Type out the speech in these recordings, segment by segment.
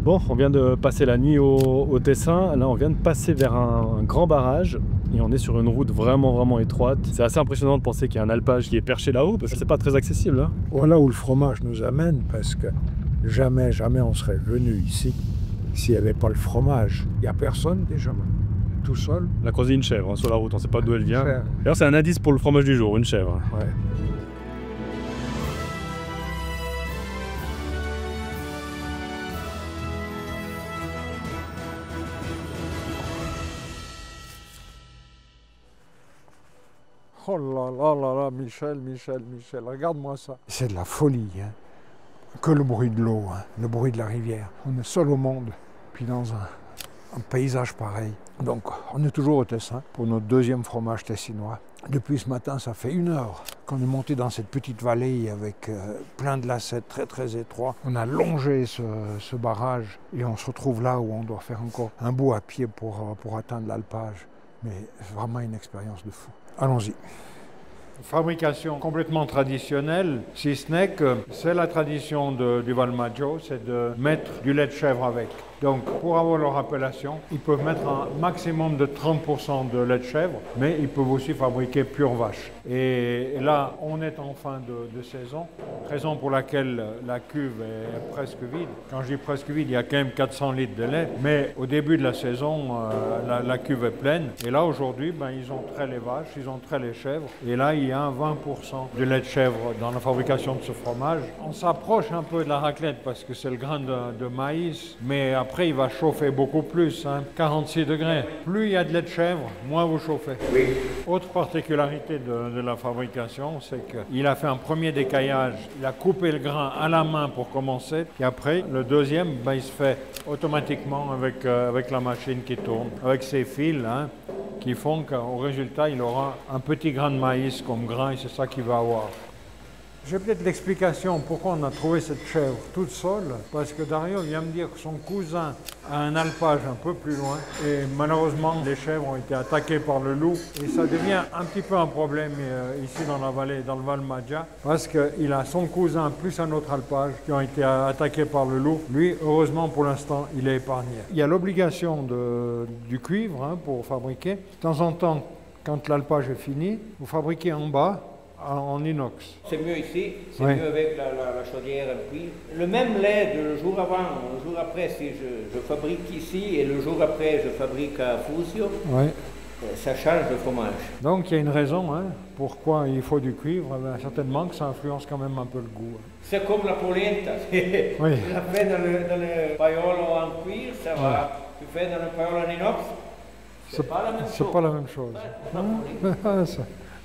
Bon, on vient de passer la nuit au Tessin. Là, on vient de passer vers un grand barrage et on est sur une route vraiment étroite. C'est assez impressionnant de penser qu'il y a un alpage qui est perché là-haut parce que c'est pas très accessible. Hein. Voilà où le fromage nous amène, parce que jamais on serait venu ici s'il n'y avait pas le fromage. Il n'y a personne déjà, tout seul. On a croisé une chèvre hein, sur la route, on ne sait pas d'où elle vient. Chèvre. D'ailleurs, c'est un indice pour le fromage du jour, une chèvre. Ouais. Oh là là, Michel, regarde-moi ça. C'est de la folie, hein. Que le bruit de l'eau, hein, le bruit de la rivière. On est seul au monde, puis dans un paysage pareil. Donc, on est toujours au Tessin pour notre deuxième fromage tessinois. Depuis ce matin, ça fait 1 heure qu'on est monté dans cette petite vallée avec plein de lacets très étroits. On a longé ce barrage et on se retrouve là où on doit faire encore un bout à pied pour atteindre l'alpage. Mais c'est vraiment une expérience de fou. Allons-y. Fabrication complètement traditionnelle, si ce n'est que c'est la tradition du Valmaggio, c'est de mettre du lait de chèvre avec. Donc pour avoir leur appellation, ils peuvent mettre un maximum de 30% de lait de chèvre, mais ils peuvent aussi fabriquer pure vache. Et là, on est en fin de saison, raison pour laquelle la cuve est presque vide. Quand je dis presque vide, il y a quand même 400 litres de lait, mais au début de la saison, la cuve est pleine. Et là, aujourd'hui, ils ont trait les vaches, ils ont trait les chèvres, et là, il y a 20% de lait de chèvre dans la fabrication de ce fromage. On s'approche un peu de la raclette parce que c'est le grain de maïs, mais après il va chauffer beaucoup plus, 46 degrés. Plus il y a de lait de chèvre, moins vous chauffez. Oui. Autre particularité de la fabrication, c'est qu'il a fait un premier décaillage, il a coupé le grain à la main pour commencer, et après le deuxième, il se fait automatiquement avec la machine qui tourne, avec ses fils, qui font qu'au résultat, il aura un petit grain de maïs comme grain et c'est ça qu'il va avoir. J'ai peut-être l'explication pourquoi on a trouvé cette chèvre toute seule, parce que Dario vient me dire que son cousin a un alpage un peu plus loin et malheureusement les chèvres ont été attaquées par le loup et ça devient un petit peu un problème ici dans la vallée, dans le Valmaggio, parce qu'il a son cousin plus un autre alpage qui ont été attaqués par le loup. Lui, heureusement pour l'instant, il est épargné. Il y a l'obligation du cuivre pour fabriquer. De temps en temps, quand l'alpage est fini, vous fabriquez en bas en inox. C'est mieux ici, c'est mieux avec la chaudière et le cuivre. Le même lait de le jour avant, le jour après, si je fabrique ici et le jour après je fabrique à Fusio, ça change le fromage. Donc il y a une raison pourquoi il faut du cuivre, certainement que ça influence quand même un peu le goût. C'est comme la polenta, tu la fais dans le paillolo en cuivre, ça va. Tu fais dans le paillolo en inox, c'est pas la même chose. C'est pas la même chose.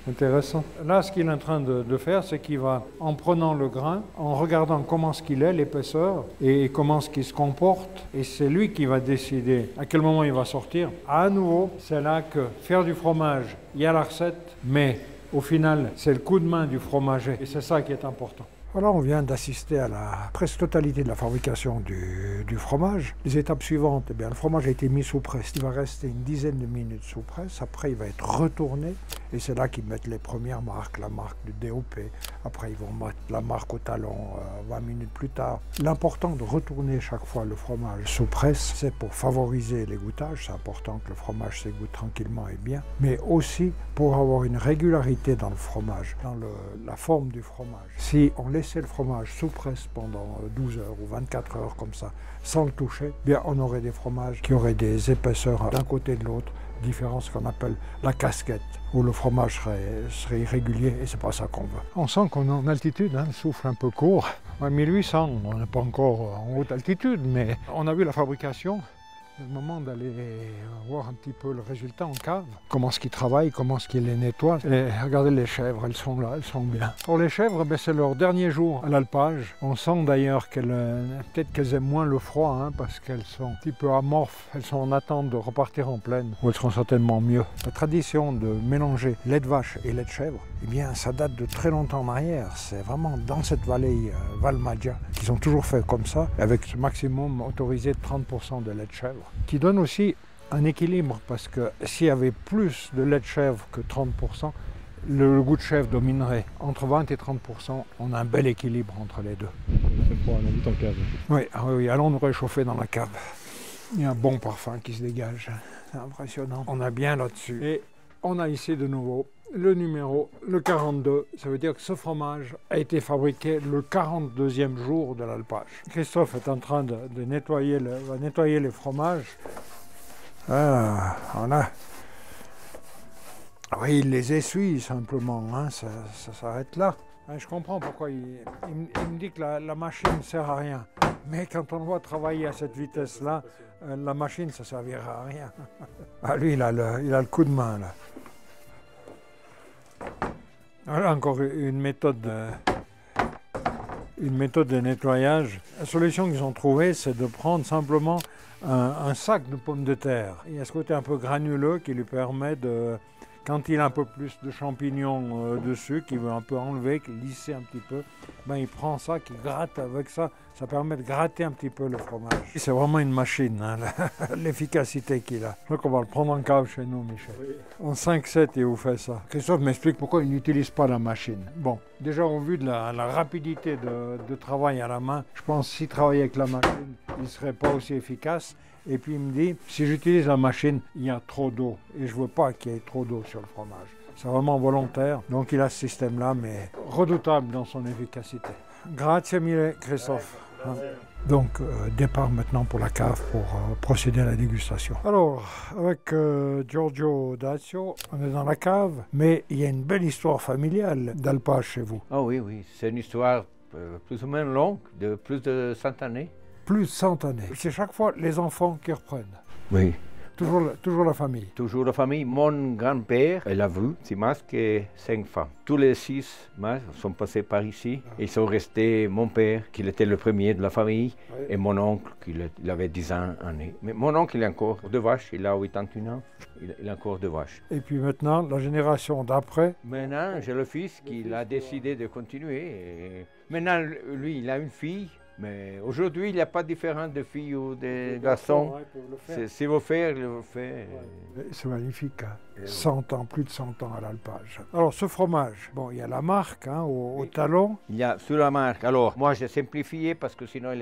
Intéressant. Là, ce qu'il est en train de faire, c'est qu'il va, en prenant le grain, en regardant comment ce qu'il est, l'épaisseur, et comment ce qu'il se comporte, et c'est lui qui va décider à quel moment il va sortir. À nouveau, c'est là que faire du fromage, il y a la recette, mais au final, c'est le coup de main du fromager, et c'est ça qui est important. Alors on vient d'assister à la presque totalité de la fabrication du fromage. Les étapes suivantes, le fromage a été mis sous presse. Il va rester une dizaine de minutes sous presse. Après, il va être retourné. Et c'est là qu'ils mettent les premières marques, la marque du DOP. Après, ils vont mettre la marque au talon 20 minutes plus tard. L'important de retourner chaque fois le fromage sous presse, c'est pour favoriser l'égouttage. C'est important que le fromage s'égoutte tranquillement et bien. Mais aussi pour avoir une régularité dans le fromage, dans la forme du fromage. Si on laissait le fromage sous presse pendant 12 heures ou 24 heures comme ça, sans le toucher, on aurait des fromages qui auraient des épaisseurs d'un côté et de l'autre, différence qu'on appelle la casquette, où le fromage serait irrégulier et c'est pas ça qu'on veut. On sent qu'on est en altitude, le souffle un peu court. À 1800, on n'est pas encore en haute altitude, mais on a vu la fabrication. C'est le moment d'aller voir un petit peu le résultat en cave. Comment est-ce qu'ils travaillent, comment est-ce qu'ils les nettoient. Et regardez les chèvres, elles sont là, elles sont bien. Pour les chèvres, c'est leur dernier jour à l'alpage. On sent d'ailleurs peut-être qu'elles aiment moins le froid, parce qu'elles sont un petit peu amorphes. Elles sont en attente de repartir en plaine, où elles seront certainement mieux. La tradition de mélanger lait de vache et lait de chèvre, ça date de très longtemps en arrière. C'est vraiment dans cette vallée Valmaggio qu'ils ont toujours fait comme ça, avec ce maximum autorisé de 30% de lait de chèvre, qui donne aussi un équilibre, parce que s'il y avait plus de lait de chèvre que 30%, le goût de chèvre dominerait. Entre 20 et 30%, on a un bel équilibre entre les deux. C'est froid, on habite en cave. Oui, oui, allons nous réchauffer dans la cave. Il y a un bon parfum qui se dégage, c'est impressionnant. On a bien là-dessus. Et on a ici de nouveau le numéro, le 42. Ça veut dire que ce fromage a été fabriqué le 42e jour de l'alpage. Christophe est en train de nettoyer, va nettoyer les fromages. Ah, voilà. Oui, il les essuie simplement, hein, ça s'arrête là. Je comprends pourquoi il me dit que la machine ne sert à rien. Mais quand on voit travailler à cette vitesse-là, la machine, ça ne servira à rien. Ah, lui, il a le coup de main, là. Voilà encore une méthode de nettoyage. La solution qu'ils ont trouvée, c'est de prendre simplement un sac de pommes de terre. Il y a ce côté un peu granuleux qui lui permet de... Quand il a un peu plus de champignons dessus, qu'il veut un peu enlever, lisser un petit peu, ben il prend ça, qu'il gratte avec ça. Ça permet de gratter un petit peu le fromage. C'est vraiment une machine, hein, l'efficacité qu'il a. Donc on va le prendre en cave chez nous, Michel. Oui. En 5-7, il vous fait ça. Christophe m'explique pourquoi il n'utilise pas la machine. Bon, déjà au vu de la rapidité de travail à la main, je pense que s'il travaillait avec la machine, il ne serait pas aussi efficace. Et puis il me dit, si j'utilise la machine, il y a trop d'eau. Et je ne veux pas qu'il y ait trop d'eau sur le fromage. C'est vraiment volontaire. Donc il a ce système-là, mais redoutable dans son efficacité. Grazie mille, Christophe. Donc, départ maintenant pour la cave pour procéder à la dégustation. Alors, avec Giorgio Dazio, on est dans la cave, mais il y a une belle histoire familiale d'alpage chez vous. Ah oui, oui, c'est une histoire plus ou moins longue, de plus de 100 années. Plus de 100 années. C'est chaque fois les enfants qui reprennent. Oui. Toujours la famille. Toujours la famille. Mon grand-père, il a vu 6 masques et 5 femmes. Tous les 6 masques sont passés par ici. Ils sont restés mon père, qui était le premier de la famille, oui. Et mon oncle, qui avait 10 ans. Mais mon oncle, il a encore 2 vaches. Il a 81 ans. Il a encore 2 vaches. Et puis maintenant, la génération d'après. Maintenant, j'ai le fils qui a décidé de continuer. Et maintenant, lui, il a une fille. Mais aujourd'hui, il n'y a pas de différence de filles ou de garçons. Si vous faire, il le fait. Ouais. C'est magnifique, hein. 100 ans, plus de 100 ans à l'alpage. Alors, ce fromage, bon, il y a la marque hein, au talon. Il y a sur la marque. Alors, moi, j'ai simplifié parce que sinon,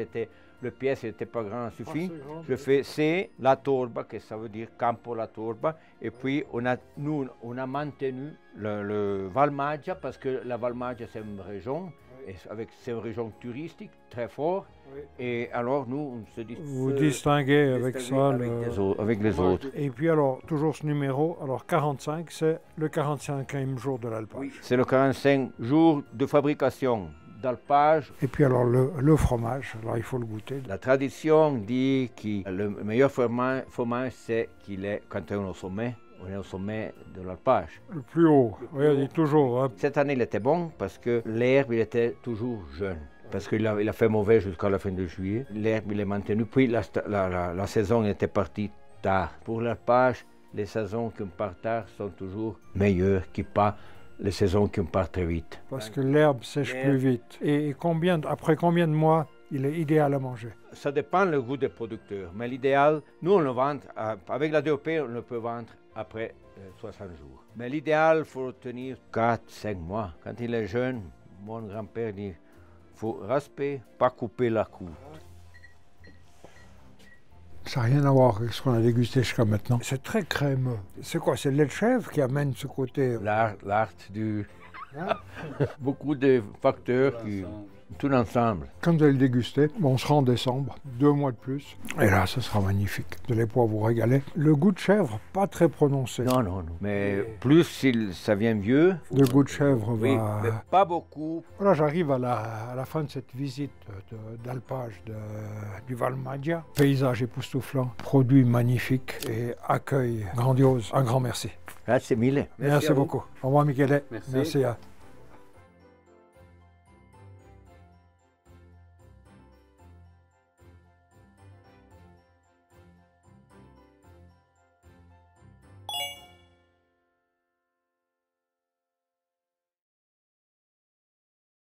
le pièce n'était pas grand suffit. Je fais C, la torba, que ça veut dire Campo la Torba. Et puis, on a maintenu le Valmaggia parce que la Valmaggia, c'est une région. C'est une région touristique très forte, oui. Et alors nous, on se dit... Vous distinguez avec ça avec les autres. Et puis alors, toujours ce numéro, alors 45, c'est le 45e jour de l'alpage. Oui. C'est le 45 jours de fabrication d'alpage. Et puis alors le fromage, alors il faut le goûter. La tradition dit que le meilleur fromage, c'est qu'il est quand on est au sommet. On est au sommet de l'alpage. Le plus haut, oui, on dit toujours. Hein. Cette année, il était bon parce que l'herbe, il était toujours jeune. Parce qu'il a fait mauvais jusqu'à la fin de juillet. L'herbe, il est maintenu. Puis la saison était partie tard. Pour l'alpage, les saisons qui partent tard sont toujours meilleures que pas les saisons qui partent très vite. Parce que l'herbe sèche plus vite. Et après combien de mois il est idéal à manger? Ça dépend du goût des producteurs. Mais l'idéal, nous, on le vend, avec la DOP, on le peut vendre après 60 jours. Mais l'idéal, il faut tenir 4-5 mois. Quand il est jeune, mon grand-père dit, il faut rasper, pas couper la croûte. Ça n'a rien à voir avec ce qu'on a dégusté jusqu'à maintenant. C'est très crémeux. C'est quoi? C'est le lait de chèvre qui amène ce côté... L'art du... Hein? Beaucoup de facteurs qui... Tout ensemble. Quand vous allez le déguster, on sera en décembre, 2 mois de plus. Et là, ce sera magnifique. Vous allez pouvoir vous régaler. Le goût de chèvre, pas très prononcé. Non. Mais plus ça vient vieux. Le goût de chèvre va... Oui, mais pas beaucoup. Voilà, j'arrive à la fin de cette visite d'alpage du Valmaggia. Paysage époustouflant, produit magnifique et accueil grandiose. Un grand merci. Grazie mille. Merci beaucoup. Au revoir, Michele. Merci. Merci.